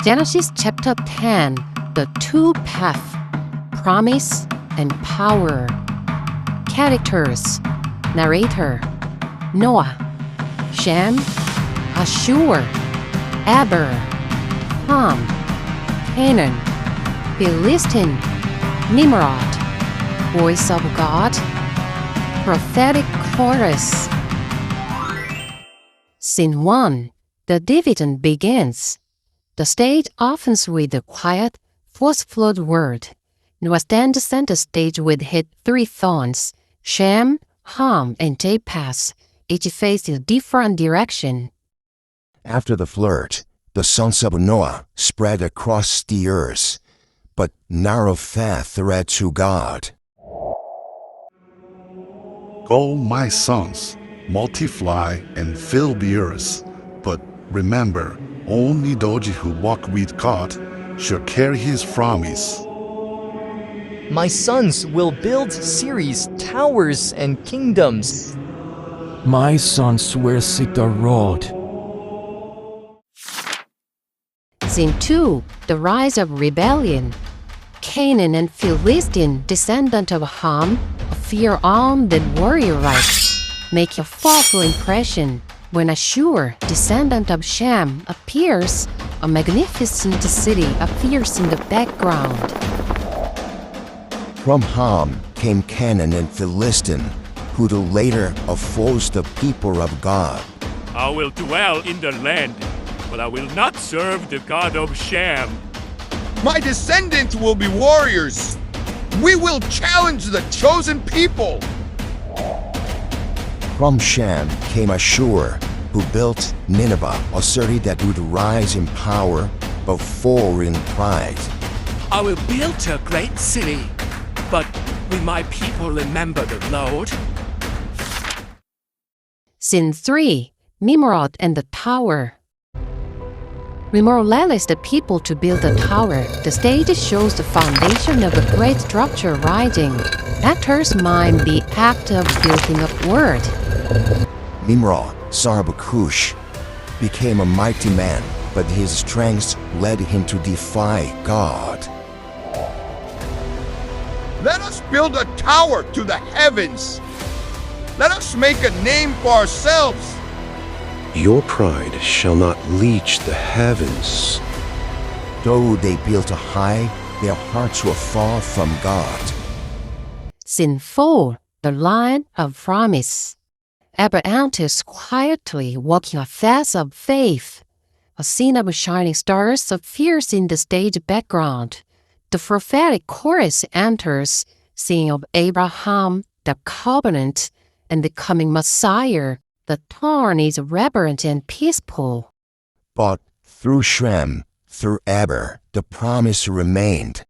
Genesis chapter 10, the two paths, promise and power. Characters, narrator, Noah, Shem, Ashur, Eber, Ham, Canaan, Philistine, Nimrod, voice of God, prophetic chorus. Scene 1. The dividend begins. The stage opens with a quiet, force-flowed word. Noah then set the stage with his three sons, Shem, Ham, and Japheth, each facing a different direction. After the flood, the sons of Noah spread across the earth, but narrow path led to God. Go, my sons, multiply and fill the earth, but remember, only those who walk with God shall carry his promise. My sons will build cities, towers, and kingdoms. My sons will seek the road. Scene 2. The rise of rebellion. Canaan and Philistine, descendant of Ham, a fear-armed and warrior-like, make a powerful impression. When Ashur, descendant of Shem, appears, a magnificent city appears in the background. From Ham came Canaan and Philistine, who the later opposed the people of God. I will dwell in the land, but I will not serve the God of Shem. My descendants will be warriors. We will challenge the chosen people. From Shem came Ashur, who built Nineveh, a city that would rise in power but fall in pride. I will build a great city, but will my people remember the Lord? Scene 3. Nimrod and the tower. Nimrod rallies the people to build the tower. The stage shows the foundation of a great structure rising. Actors mime the act of building upward. Nimrod, son of Cush, became a mighty man, but his strength led him to defy God. Let us build a tower to the heavens. Let us make a name for ourselves. Your pride shall not reach the heavens. Though they built high, their hearts were far from God. Scene 4. The line of promise. Abraham enters quietly, walking a path of faith. A scene of shining stars appears in the stage background. The prophetic chorus enters, singing of Abraham, the covenant, and the coming Messiah. The tone is reverent and peaceful. But through Shem, through Eber, the promise remained.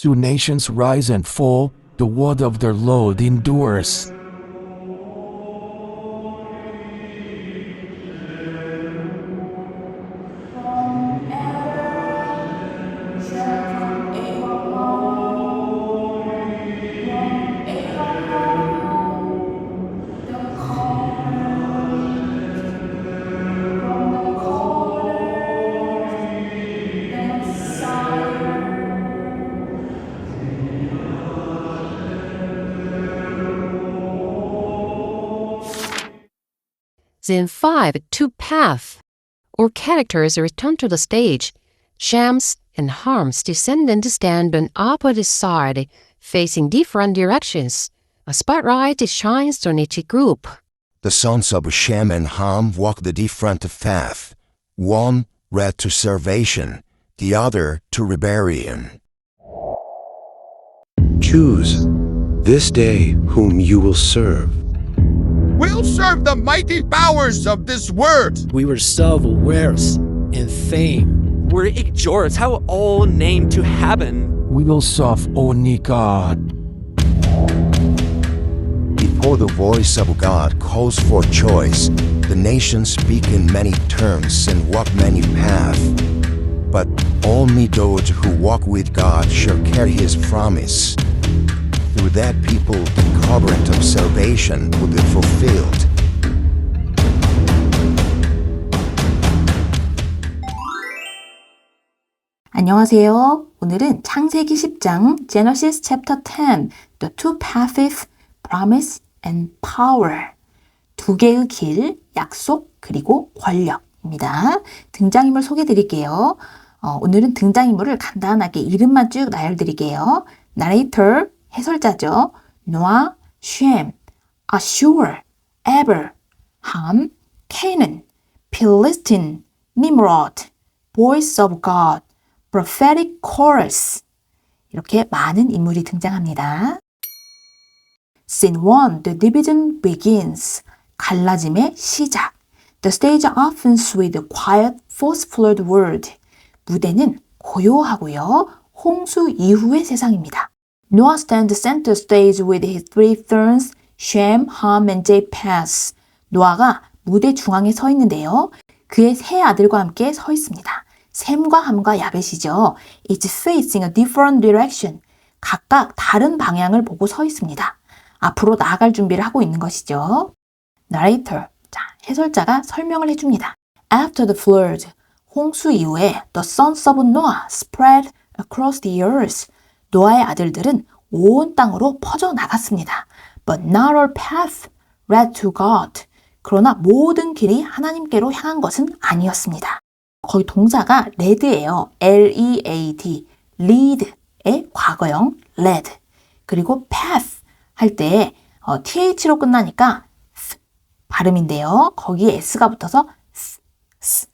Though nations rise and fall, the word of the Lord endures. Scene 5. Two paths. All characters return to the stage. Shem's and Ham's descendants stand on opposite sides, facing different directions. A spotlight shines on each group. The sons of Shem and Ham walked the different path. One led to salvation, the other to rebellion. Choose this day whom you will serve. We'll serve the mighty powers of this world. We will serve wealth and fame. We'll exalt our own name to heaven. We will serve only God. Before the voice of God calls for choice, the nations speak in many terms and walk many paths. But only those who walk with God shall carry his promise. Through that people, the covenant of salvation will be fulfilled. 안녕하세요. 오늘은 창세기 10장 Genesis chapter 10 The two paths, promise and power 두 개의 길, 약속, 그리고 권력입니다. 등장인물 소개해 드릴게요. 오늘은 등장인물을 간단하게 이름만 쭉 나열드릴게요. narrator, 해설자죠. Noah, Shem, Ashur, Eber, Ham, Canaan, Philistine, Nimrod, Voice of God, Prophetic Chorus 이렇게 많은 인물이 등장합니다. Scene 1, the division begins. 갈라짐의 시작. The stage opens with a quiet, first-flood world. 무대는 고요하고요. 홍수 이후의 세상입니다. Noah stands center stage with his three sons, Shem, Ham, and Japheth. 노아가 무대 중앙에 서 있는데요. 그의 세 아들과 함께 서 있습니다. 셈과 함과 야벳이죠. It's facing a different direction. 각각 다른 방향을 보고 서 있습니다. 앞으로 나아갈 준비를 하고 있는 것이죠. Narrator, 자, 해설자가 설명을 해줍니다. After the flood, 홍수 이후에 the sons of Noah spread across the earth. 노아의 아들들은 온 땅으로 퍼져나갔습니다. But not all paths led to God. 그러나 모든 길이 하나님께로 향한 것은 아니었습니다. 거기 동사가 lead예요. L-E-A-D, lead의 과거형 led. 그리고 path 할 때 th로 끝나니까 발음인데요. 거기에 s가 붙어서 s.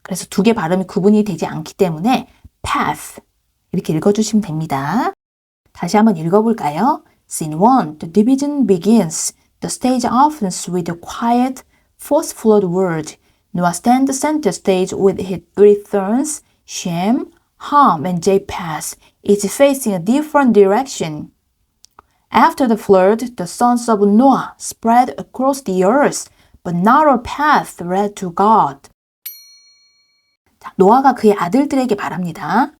그래서 두 개 발음이 구분이 되지 않기 때문에 path 이렇게 읽어주시면 됩니다. 다시 한번 읽어볼까요? Scene 1, the division begins. The stage opens with a quiet, first-flood world. Noah stands center stage with his three sons, Shem, Ham, and Japheth. It's facing a different direction. After the flood, the sons of Noah spread across the earth, but not all paths led to God. 자, 노아가 그의 아들들에게 말합니다.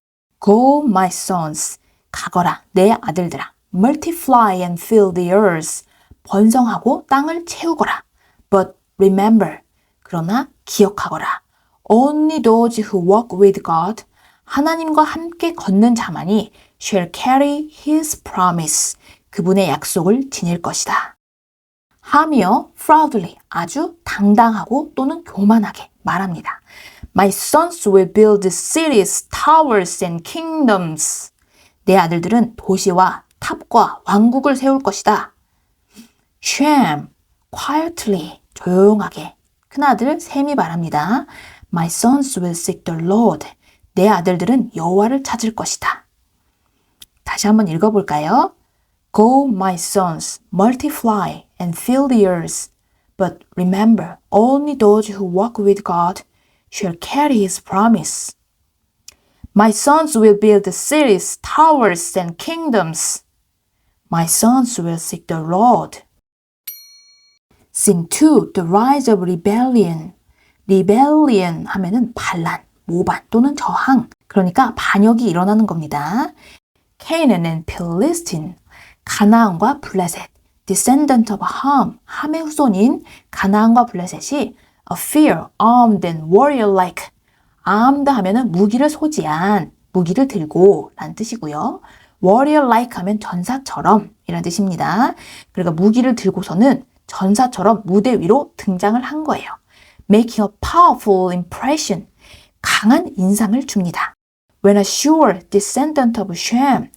Go, my sons. 가거라, 내 아들들아. Multiply and fill the earth. 번성하고 땅을 채우거라. But remember. 그러나 기억하거라. Only those who walk with God. 하나님과 함께 걷는 자만이 shall carry his promise. 그분의 약속을 지닐 것이다. 함이요, proudly, 아주 당당하고 또는 교만하게 말합니다. My sons will build cities, towers and kingdoms. 내 아들들은 도시와 탑과 왕국을 세울 것이다. Shem, quietly, 조용하게. 큰아들 셈이 말합니다. My sons will seek the Lord. 내 아들들은 여호와를 찾을 것이다. 다시 한번 읽어볼까요? Go, my sons, multiply and fill the earth. But remember, only those who walk with God shall carry his promise. My sons will build cities, towers, and kingdoms. My sons will seek the Lord. Scene 2, the rise of rebellion. rebellion 하면은 반란, 모반 또는 저항. 그러니까 반역이 일어나는 겁니다. Canaan and Philistine. 가나안과 블레셋. Descendant of Ham. 함의 후손인 가나안과 블레셋이 a fierce, armed and warrior-like. armed 하면은 무기를 소지한, 무기를 들고 라는 뜻이고요. warrior-like 하면 전사처럼 이란 뜻입니다. 그러니까 무기를 들고서는 전사처럼 무대 위로 등장을 한 거예요. Making a powerful impression. 강한 인상을 줍니다. When Ashur, descendant of Shem.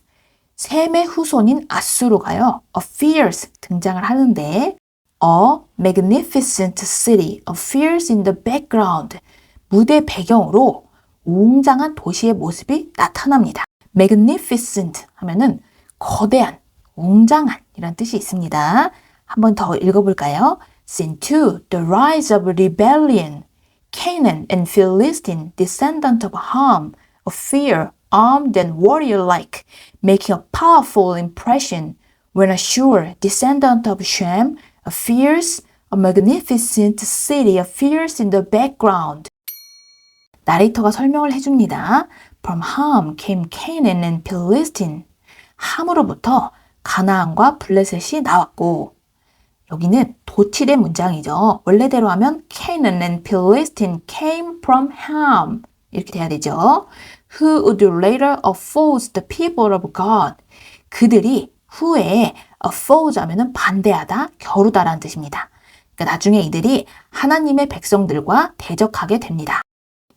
셈의 후손인 아수르가요. A fierce 등장을 하는데 A magnificent city appears in the background. 무대 배경으로 웅장한 도시의 모습이 나타납니다. Magnificent 하면은 거대한, 웅장한 이란 뜻이 있습니다. 한 번 더 읽어볼까요? Scene 2, the rise of rebellion. Canaan and Philistine, descendant of Ham, a fierce, armed and warrior-like, making a powerful impression. When Ashur, descendant of Shem, a fierce, a magnificent city appears in the background. 나레이터가 설명을 해줍니다. From Ham came Canaan and Philistine. 함으로부터 가나안과 블레셋이 나왔고, 여기는 도치대 문장이죠. 원래대로 하면 Canaan and Philistine came from Ham 이렇게 돼야 되죠. who would later oppose the people of God. 그들이 후에 oppose 하면은 반대하다, 겨루다라는 뜻입니다. 그러니까 나중에 이들이 하나님의 백성들과 대적하게 됩니다.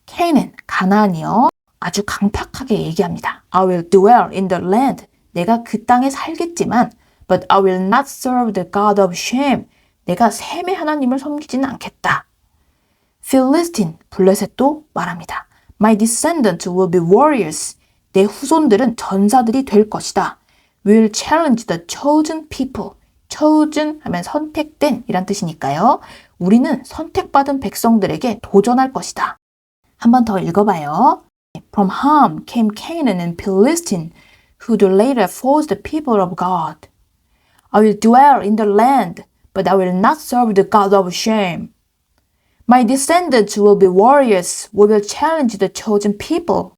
케인은 가나안이요. 아주 강팍하게 얘기합니다. I will dwell in the land. 내가 그 땅에 살겠지만 but I will not serve the God of Shem. 내가 셈의 하나님을 섬기지는 않겠다. Philistine, 블레셋도 말합니다. My descendants will be warriors. 내 후손들은 전사들이 될 것이다. Will challenge the chosen people. chosen 하면 선택된 이란 뜻이니까요. 우리는 선택받은 백성들에게 도전할 것이다. 한 번 더 읽어봐요. From Ham came Canaan and Philistine, who would later force the people of God. I will dwell in the land, but I will not serve the God of Shem. My descendants will be warriors, who will challenge the chosen people.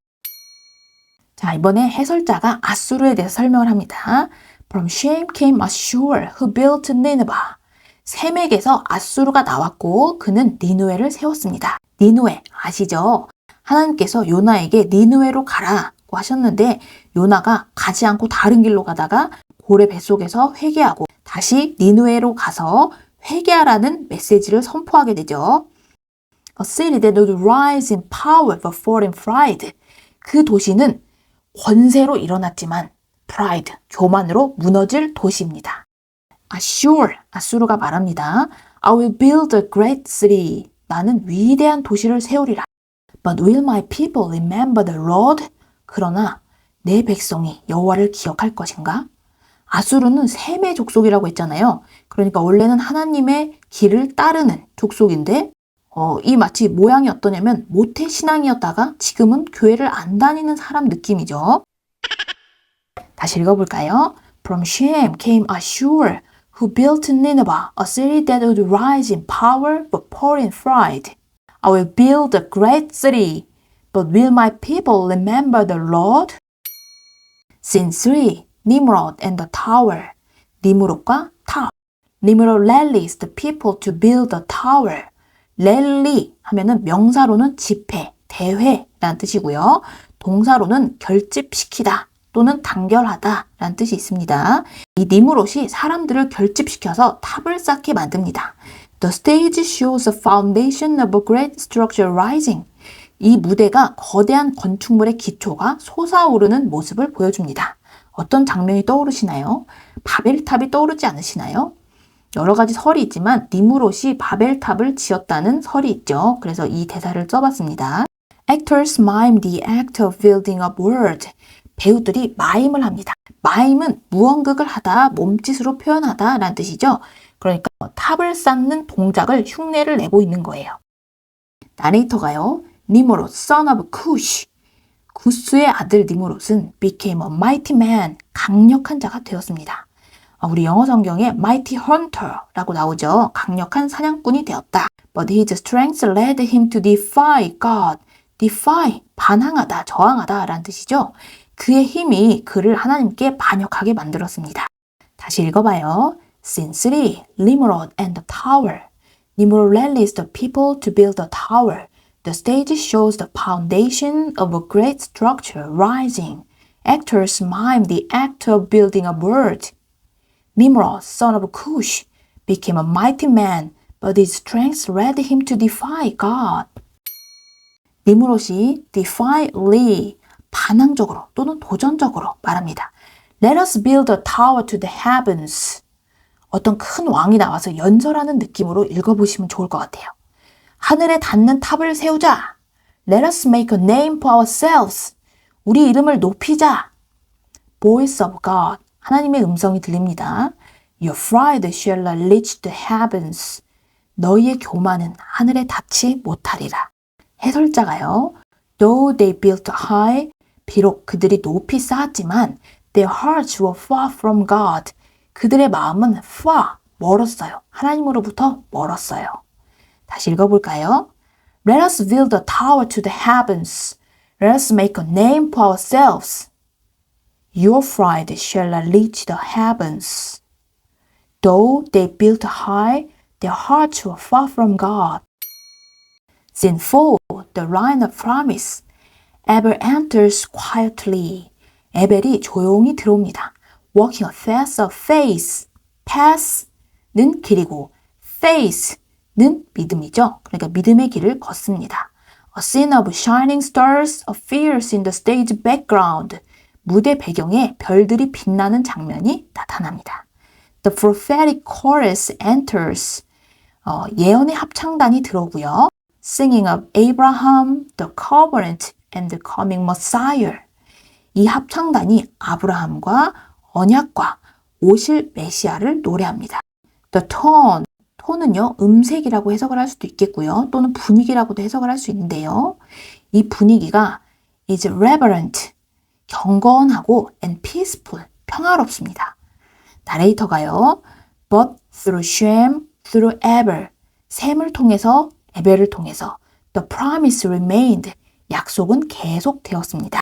자, 이번에 해설자가 아수르에 대해서 설명을 합니다. From Shem came Ashur, who built Nineveh. 셈에게서 아수르가 나왔고 그는 니누에를 세웠습니다. 니누에 아시죠? 하나님께서 요나에게 니누에로 가라고 하셨는데 요나가 가지 않고 다른 길로 가다가 고래 뱃속에서 회개하고 다시 니누에로 가서 회개하라는 메시지를 선포하게 되죠. A city that would rise in power but fall in pride. 그 도시는 권세로 일어났지만 pride, 교만으로 무너질 도시입니다. Ashur, 아수르가 말합니다. I will build a great city. 나는 위대한 도시를 세우리라. But will my people remember the Lord? 그러나 내 백성이 여호와를 기억할 것인가? 아수르는 셈의 족속이라고 했잖아요. 그러니까 원래는 하나님의 길을 따르는 족속인데 이 마치 모양이 어떠냐면 모태 신앙이었다가 지금은 교회를 안 다니는 사람 느낌이죠. 다시 읽어볼까요? From Shem came Ashur, who built Nineveh, a city that would rise in power but fall in pride. I will build a great city, but will my people remember the Lord? Scene 3, Nimrod and the tower. 니무롯과 타워. Nimrod rallies the people to build a tower. 랠리 하면은 명사로는 집회, 대회라는 뜻이고요. 동사로는 결집시키다 또는 단결하다 라는 뜻이 있습니다. 이 니무롯이 사람들을 결집시켜서 탑을 쌓게 만듭니다. The stage shows the foundation of a great structure rising. 이 무대가 거대한 건축물의 기초가 솟아오르는 모습을 보여줍니다. 어떤 장면이 떠오르시나요? 바벨탑이 떠오르지 않으시나요? 여러 가지 설이 있지만 니무롯이 바벨탑을 지었다는 설이 있죠. 그래서 이 대사를 써봤습니다. Actors mime the act of building a word. 배우들이 마임을 합니다. 마임은 무언극을 하다, 몸짓으로 표현하다 라는 뜻이죠. 그러니까 탑을 쌓는 동작을 흉내를 내고 있는 거예요. 나레이터가요. 니무롯, son of Cush. 구스의 아들 니무롯은 became a mighty man. 강력한 자가 되었습니다. 우리 영어 성경에 mighty hunter라고 나오죠. 강력한 사냥꾼이 되었다. But his strength led him to defy God. defy, 반항하다, 저항하다 라는 뜻이죠. 그의 힘이 그를 하나님께 반역하게 만들었습니다. 다시 읽어봐요. Scene 3, Nimrod and the tower. Nimrod rallies the people to build a tower. The stage shows the foundation of a great structure rising. Actors mime the act of building a word. Nimrod, son of Cush, became a mighty man, but his strength led him to defy God. 니무롯이 defiantly, 반항적으로 또는 도전적으로 말합니다. Let us build a tower to the heavens. 어떤 큰 왕이 나와서 연설하는 느낌으로 읽어보시면 좋을 것 같아요. 하늘에 닿는 탑을 세우자. Let us make a name for ourselves. 우리 이름을 높이자. Voice of God. 하나님의 음성이 들립니다. Your pride shall not reach the heavens. 너희의 교만은 하늘에 닿지 못하리라. 해설자가요. Though they built high, 비록 그들이 높이 쌓았지만 their hearts were far from God. 그들의 마음은 far, 멀었어요. 하나님으로부터 멀었어요. 다시 읽어볼까요? Let us build a tower to the heavens. Let us make a name for ourselves. Your pride shall not reach the heavens. Though they built high, their hearts were far from God. Scene 4, the line of promise. Abel enters quietly. 에벨이 조용히 들어옵니다. Walking a path of faith. path는 길이고 faith는 믿음이죠. 그러니까 믿음의 길을 걷습니다. A scene of shining stars appears in the stage background. 무대 배경에 별들이 빛나는 장면이 나타납니다. The prophetic chorus enters. 예언의 합창단이 들어오고요. Singing of Abraham, the covenant, and the coming Messiah. 이 합창단이 아브라함과 언약과 오실 메시아를 노래합니다. The tone, 톤은요, 음색이라고 해석을 할 수도 있겠고요. 또는 분위기라고도 해석을 할 수 있는데요. 이 분위기가 is reverent, 경건하고 and peaceful, 평화롭습니다. 나레이터가요. But through Shem, through Abel, 셈을 통해서, 에벨을 통해서 the promise remained, 약속은 계속되었습니다.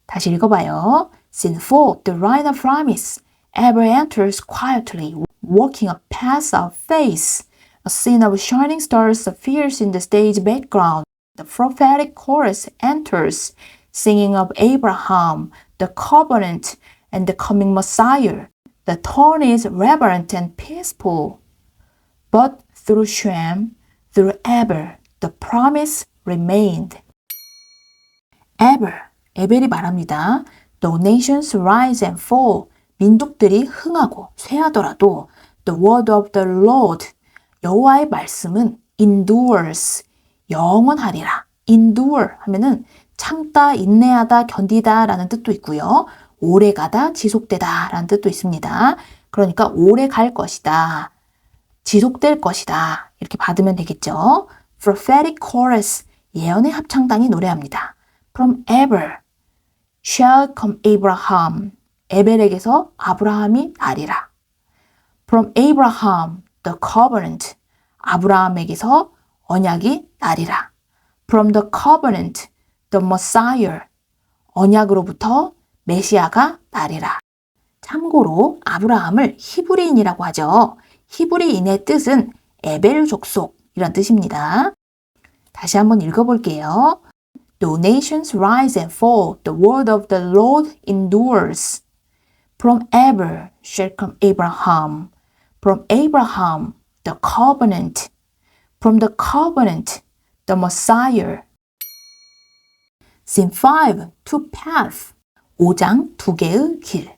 다시 읽어봐요. Scene 4, the line of promise. Abel enters quietly, walking a path of faith. A scene of shining stars appears in the stage background. The prophetic chorus enters, singing of Abraham, the covenant, and the coming Messiah. The tone is reverent and peaceful. But through Shem, through Abel, the promise remained. 에벨이 말합니다. The nations rise and fall. 민족들이 흥하고 쇠하더라도 the word of the Lord, 여호와의 말씀은 endures, 영원하리라. endure 하면은 참다, 인내하다, 견디다 라는 뜻도 있고요. 오래가다, 지속되다 라는 뜻도 있습니다. 그러니까 오래 갈 것이다. 지속될 것이다. 이렇게 받으면 되겠죠. Prophetic chorus, 예언의 합창단이 노래합니다. From Abel shall come Abraham. 에벨에게서 아브라함이 나리라. From Abraham, the covenant. 아브라함에게서 언약이 나리라. From the covenant, the Messiah. 언약으로부터 메시아가 나리라. 참고로 아브라함을 히브리인이라고 하죠. 히브리인의 뜻은 에벨 족속이란 뜻입니다. 다시 한번 읽어볼게요. The nations rise and fall. The word of the Lord endures. From Abel shall come Abraham. From Abraham, the covenant. From the covenant, the Messiah. Scene 5, two paths. 5장 두 개의 길.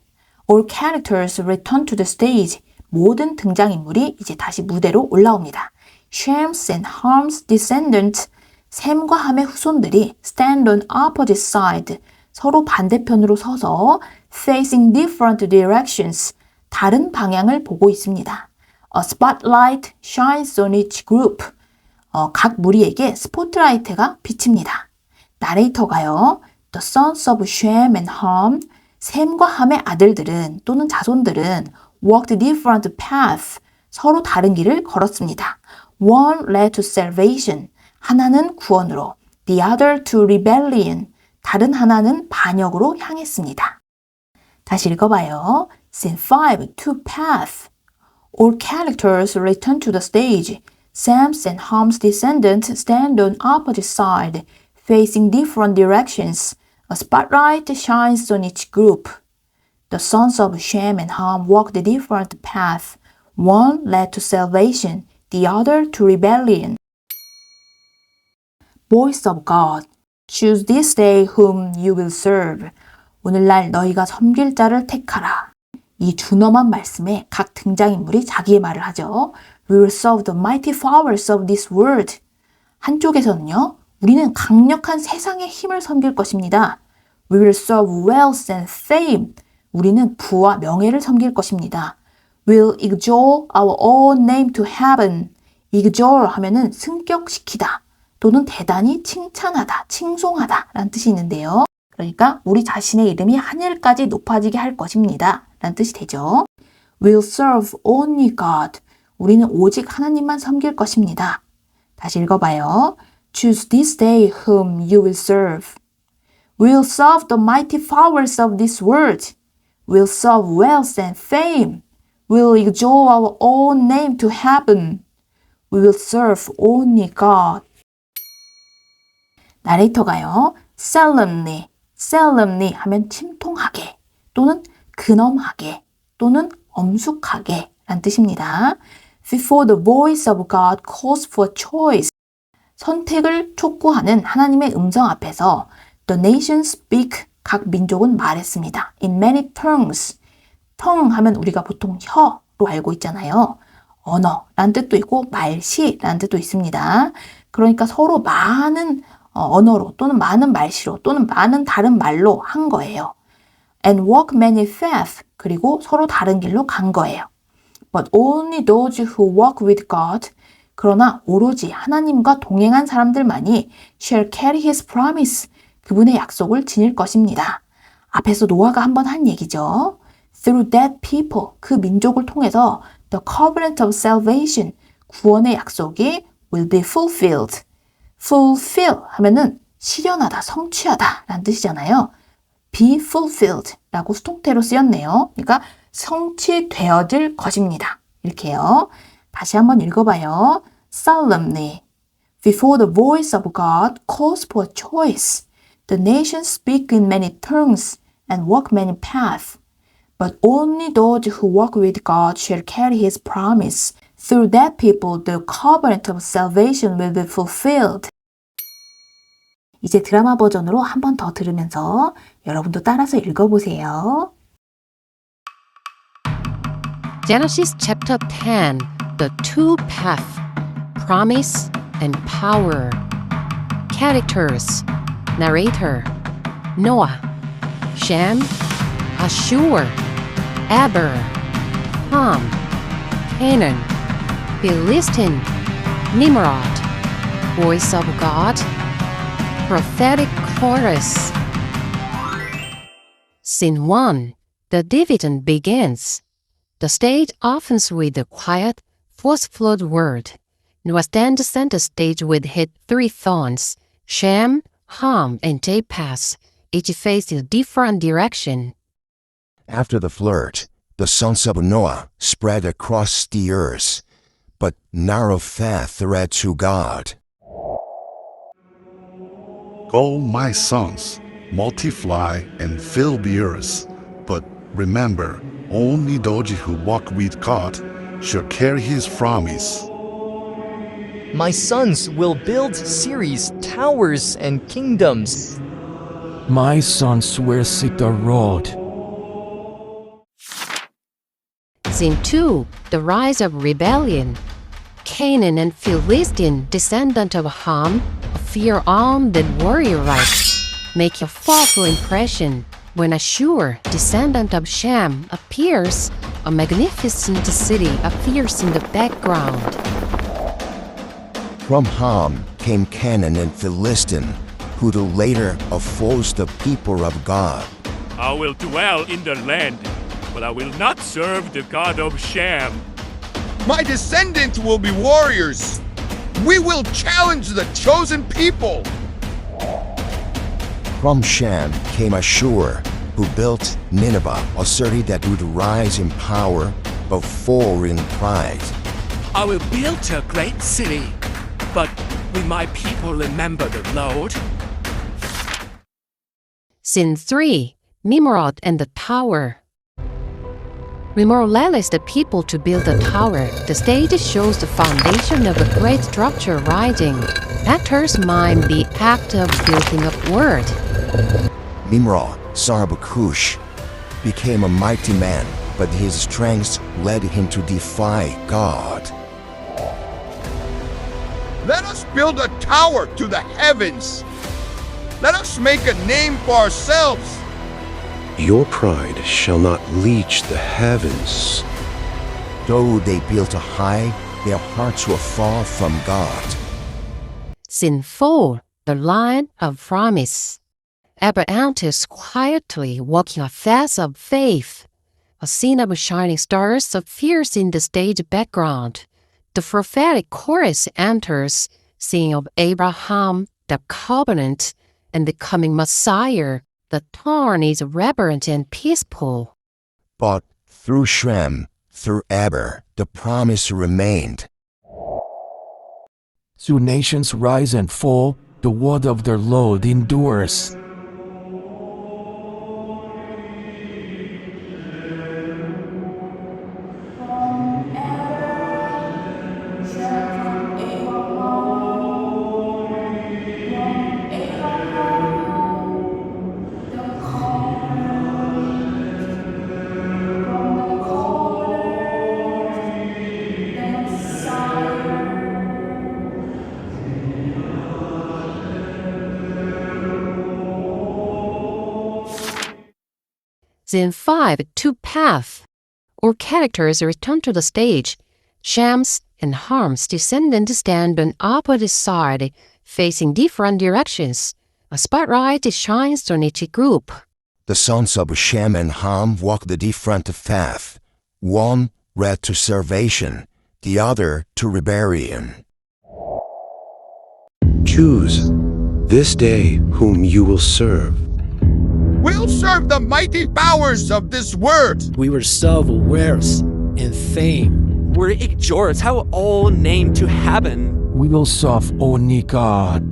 All characters return to the stage. 모든 등장인물이 이제 다시 무대로 올라옵니다. Shem's and Ham's descendants. 셈과 함의 후손들이 stand on opposite side. 서로 반대편으로 서서 facing different directions. 다른 방향을 보고 있습니다. A spotlight shines on each group. 각 무리에게 스포트라이트가 비칩니다. 나레이터가요. The sons of Shem and Ham, 셈과 함의 아들들은 또는 자손들은 walked different paths, 서로 다른 길을 걸었습니다. One led to salvation, 하나는 구원으로, the other to rebellion, 다른 하나는 반역으로 향했습니다. 다시 읽어봐요. Scene 5, two paths. All characters return to the stage. Sam's and Ham's descendants stand on opposite side, facing different directions. A spotlight shines on each group. The sons of Shem and Ham walked different paths. One led to salvation, the other to rebellion. Voice of God, choose this day whom you will serve. 오늘날 너희가 섬길 자를 택하라. 이 준엄한 말씀에 각 등장인물이 자기의 말을 하죠. We will serve the mighty powers of this world. 한쪽에서는요, 우리는 강력한 세상의 힘을 섬길 것입니다. We will serve wealth and fame. 우리는 부와 명예를 섬길 것입니다. We'll exalt our own name to heaven. exalt 하면은 승격시키다 또는 대단히 칭찬하다, 칭송하다 라는 뜻이 있는데요. 그러니까 우리 자신의 이름이 하늘까지 높아지게 할 것입니다 라는 뜻이 되죠. We'll serve only God. 우리는 오직 하나님만 섬길 것입니다. 다시 읽어봐요. Choose this day whom you will serve. We'll serve the mighty powers of this world. We'll serve wealth and fame. We'll exalt our own name to heaven. We will serve only God. 나레이터가요. solemnly 하면 침통하게 또는 근엄하게 또는 엄숙하게 라는 뜻입니다. Before the voice of God calls for choice. 선택을 촉구하는 하나님의 음성 앞에서 the nations speak. 각 민족은 말했습니다. In many tongues. tongue 하면 우리가 보통 혀로 알고 있잖아요. 언어라는 뜻도 있고 말시라는 뜻도 있습니다. 그러니까 서로 많은 언어로 또는 많은 말시로 또는 많은 다른 말로 한 거예요. And walk many paths. 그리고 서로 다른 길로 간 거예요. But only those who walk with God. 그러나 오로지 하나님과 동행한 사람들만이 shall carry his promise. 그분의 약속을 지닐 것입니다. 앞에서 노아가 한번 한 얘기죠. Through that people. 그 민족을 통해서 the covenant of salvation. 구원의 약속이 will be fulfilled. fulfill 하면은 실현하다, 성취하다 라는 뜻이잖아요. be fulfilled 라고 수동태로 쓰였네요. 그러니까 성취되어질 것입니다. 이렇게요. 다시 한번 읽어봐요. solemnly. Before the voice of God calls for choice. The nations speak in many tongues and walk many paths. But only those who walk with God shall carry his promise. Through that people, the covenant of salvation will be fulfilled. 이제 드라마 버전으로 한 번 더 들으면서 여러분도 따라서 읽어보세요. Genesis chapter 10, the two paths, promise and power. Characters, narrator, Noah, Shem, Ashur, Eber, Ham, Canaan, Philistine, Nimrod, voice of God, prophetic chorus. Scene 1. The dividend begins. The stage opens with a quiet, forceful word. Noah then to center stage with his three sons, Shem, Ham, and Japheth, each facing a different direction. After the flood, the sons of Noah spread across the earth, but narrow path led to God. Go, my sons, multiply and fill the earth. But remember, only those who walk with God shall carry his promise. My sons will build cities, towers, and kingdoms. My sons will seek the road. Scene 2. The rise of rebellion. Canaan and Philistine, descendant of Ham, a fear-armed and warrior-like, make a powerful impression. When Ashur, descendant of Shem, appears, a magnificent city appears in the background. From Ham came Canaan and Philistine, who the later opposed the people of God. I will dwell in the land, but I will not serve the God of Shem. My descendants will be warriors. We will challenge the chosen people. From Shem came Ashur, who built Nineveh, a city that would rise in power but fall in pride. I will build a great city, but will my people remember the Lord? Scene 3. Nimrod and the Tower. Nimrod rallies the people to build a tower. The stage shows the foundation of a great structure rising. Actors mime the act of building up word. Nimrod, son of Cush, became a mighty man, but his strength led him to defy God. Let us build a tower to the heavens. Let us make a name for ourselves. Your pride shall not reach the heavens. Though they built high, their hearts were far from God. Scene 4. The Line of Promise. Abraham is quietly walking a path of faith. A scene of shining stars appears in the stage background. The prophetic chorus enters, singing of Abraham, the covenant, and the coming Messiah. The tone is reverent and peaceful. But through Shem, through Eber, the promise remained. Through nations rise and fall, the word of their Lord endures. Scene 5, two paths, or characters return to the stage. Shams and Ham's descendants stand on opposite sides, facing different directions. A spotlight shines on each group. The sons of Shem and Ham walk the different path. One led to salvation, the other to rebellion. Choose this day whom you will serve. We'll serve the mighty powers of this world. We will serve wealth and fame. We exhort our all name to heaven. We will serve only God.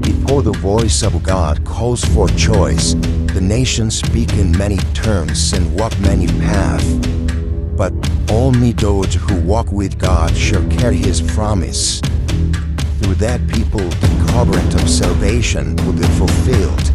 Before the voice of God calls for choice, the nations speak in many terms and walk many paths. But only those who walk with God shall carry His promise. Through that people, the covenant of salvation will be fulfilled.